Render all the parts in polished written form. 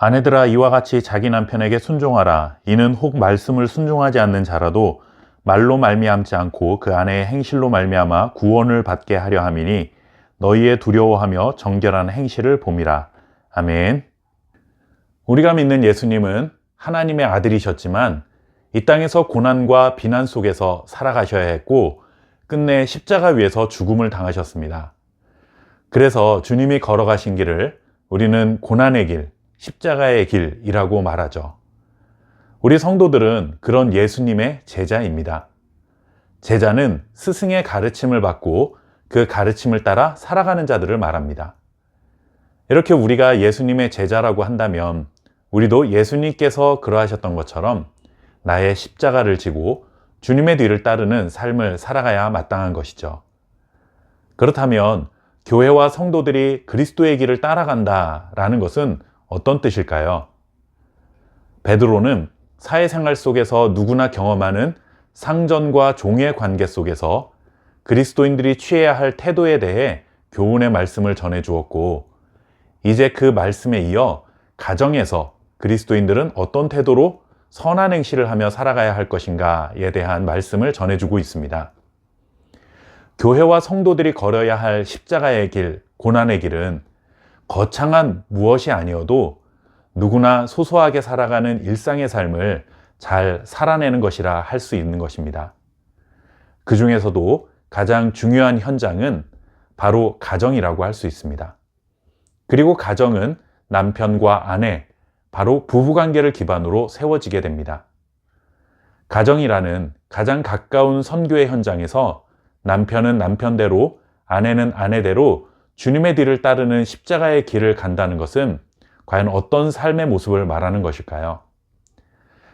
아내들아 이와 같이 자기 남편에게 순종하라. 이는 혹 말씀을 순종하지 않는 자라도 말로 말미암지 않고 그 아내의 행실로 말미암아 구원을 받게 하려 함이니 너희의 두려워하며 정결한 행실을 봄이라. 아멘. 우리가 믿는 예수님은 하나님의 아들이셨지만 이 땅에서 고난과 비난 속에서 살아가셔야 했고 끝내 십자가 위에서 죽음을 당하셨습니다. 그래서 주님이 걸어가신 길을 우리는 고난의 길, 십자가의 길이라고 말하죠. 우리 성도들은 그런 예수님의 제자입니다. 제자는 스승의 가르침을 받고 그 가르침을 따라 살아가는 자들을 말합니다. 이렇게 우리가 예수님의 제자라고 한다면 우리도 예수님께서 그러하셨던 것처럼 나의 십자가를 지고 주님의 뒤를 따르는 삶을 살아가야 마땅한 것이죠. 그렇다면 교회와 성도들이 그리스도의 길을 따라간다라는 것은 어떤 뜻일까요? 베드로는 사회생활 속에서 누구나 경험하는 상전과 종의 관계 속에서 그리스도인들이 취해야 할 태도에 대해 교훈의 말씀을 전해 주었고, 이제 그 말씀에 이어 가정에서 그리스도인들은 어떤 태도로 선한 행실을 하며 살아가야 할 것인가에 대한 말씀을 전해주고 있습니다. 교회와 성도들이 걸어야 할 십자가의 길, 고난의 길은 거창한 무엇이 아니어도 누구나 소소하게 살아가는 일상의 삶을 잘 살아내는 것이라 할 수 있는 것입니다. 그 중에서도 가장 중요한 현장은 바로 가정이라고 할 수 있습니다. 그리고 가정은 남편과 아내, 바로 부부관계를 기반으로 세워지게 됩니다. 가정이라는 가장 가까운 선교의 현장에서 남편은 남편대로, 아내는 아내대로 주님의 뒤를 따르는 십자가의 길을 간다는 것은 과연 어떤 삶의 모습을 말하는 것일까요?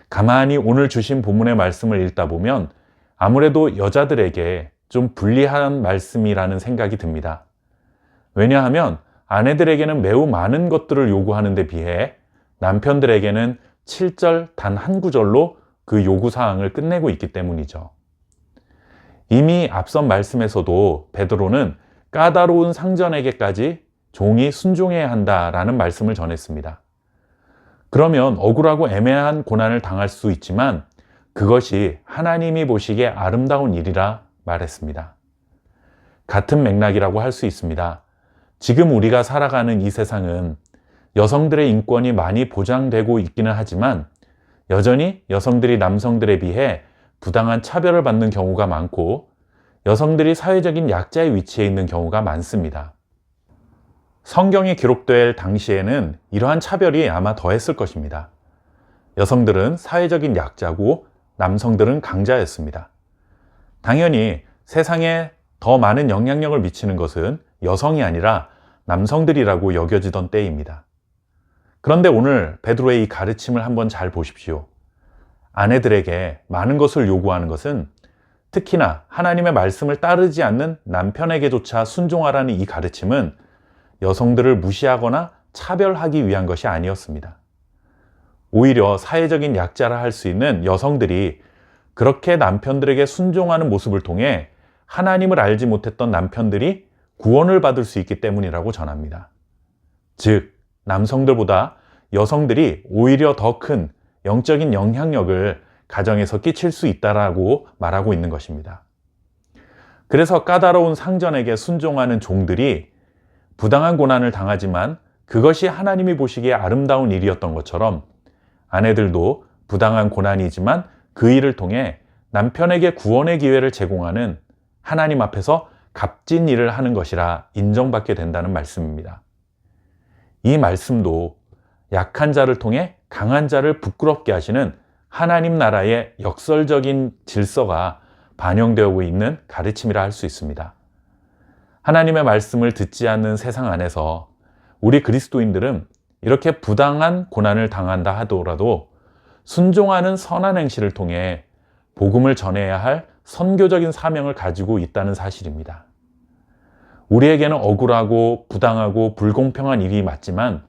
가만히 오늘 주신 본문의 말씀을 읽다 보면 아무래도 여자들에게 좀 불리한 말씀이라는 생각이 듭니다. 왜냐하면 아내들에게는 매우 많은 것들을 요구하는 데 비해 남편들에게는 7절 단 한 구절로 그 요구사항을 끝내고 있기 때문이죠. 이미 앞선 말씀에서도 베드로는 까다로운 상전에게까지 종이 순종해야 한다라는 말씀을 전했습니다. 그러면 억울하고 애매한 고난을 당할 수 있지만 그것이 하나님이 보시기에 아름다운 일이라 말했습니다. 같은 맥락이라고 할 수 있습니다. 지금 우리가 살아가는 이 세상은 여성들의 인권이 많이 보장되고 있기는 하지만 여전히 여성들이 남성들에 비해 부당한 차별을 받는 경우가 많고 여성들이 사회적인 약자의 위치에 있는 경우가 많습니다. 성경이 기록될 당시에는 이러한 차별이 아마 더했을 것입니다. 여성들은 사회적인 약자고 남성들은 강자였습니다. 당연히 세상에 더 많은 영향력을 미치는 것은 여성이 아니라 남성들이라고 여겨지던 때입니다. 그런데 오늘 베드로의 이 가르침을 한번 잘 보십시오. 아내들에게 많은 것을 요구하는 것은 특히나 하나님의 말씀을 따르지 않는 남편에게조차 순종하라는 이 가르침은 여성들을 무시하거나 차별하기 위한 것이 아니었습니다. 오히려 사회적인 약자라 할 수 있는 여성들이 그렇게 남편들에게 순종하는 모습을 통해 하나님을 알지 못했던 남편들이 구원을 받을 수 있기 때문이라고 전합니다. 즉, 남성들보다 여성들이 오히려 더 큰 영적인 영향력을 가정에서 끼칠 수 있다라고 말하고 있는 것입니다. 그래서 까다로운 상전에게 순종하는 종들이 부당한 고난을 당하지만 그것이 하나님이 보시기에 아름다운 일이었던 것처럼 아내들도 부당한 고난이지만 그 일을 통해 남편에게 구원의 기회를 제공하는 하나님 앞에서 값진 일을 하는 것이라 인정받게 된다는 말씀입니다. 이 말씀도 약한 자를 통해 강한 자를 부끄럽게 하시는 하나님 나라의 역설적인 질서가 반영되고 있는 가르침이라 할 수 있습니다. 하나님의 말씀을 듣지 않는 세상 안에서 우리 그리스도인들은 이렇게 부당한 고난을 당한다 하더라도 순종하는 선한 행실을 통해 복음을 전해야 할 선교적인 사명을 가지고 있다는 사실입니다. 우리에게는 억울하고 부당하고 불공평한 일이 맞지만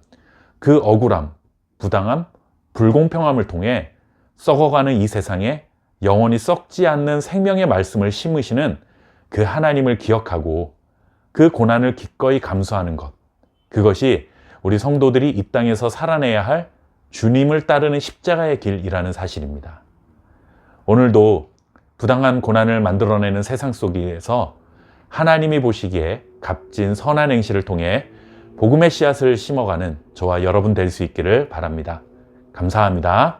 그 억울함, 부당함, 불공평함을 통해 썩어가는 이 세상에 영원히 썩지 않는 생명의 말씀을 심으시는 그 하나님을 기억하고 그 고난을 기꺼이 감수하는 것, 그것이 우리 성도들이 이 땅에서 살아내야 할 주님을 따르는 십자가의 길이라는 사실입니다. 오늘도 부당한 고난을 만들어내는 세상 속에서 하나님이 보시기에 값진 선한 행실을 통해 복음의 씨앗을 심어가는 저와 여러분 될 수 있기를 바랍니다. 감사합니다.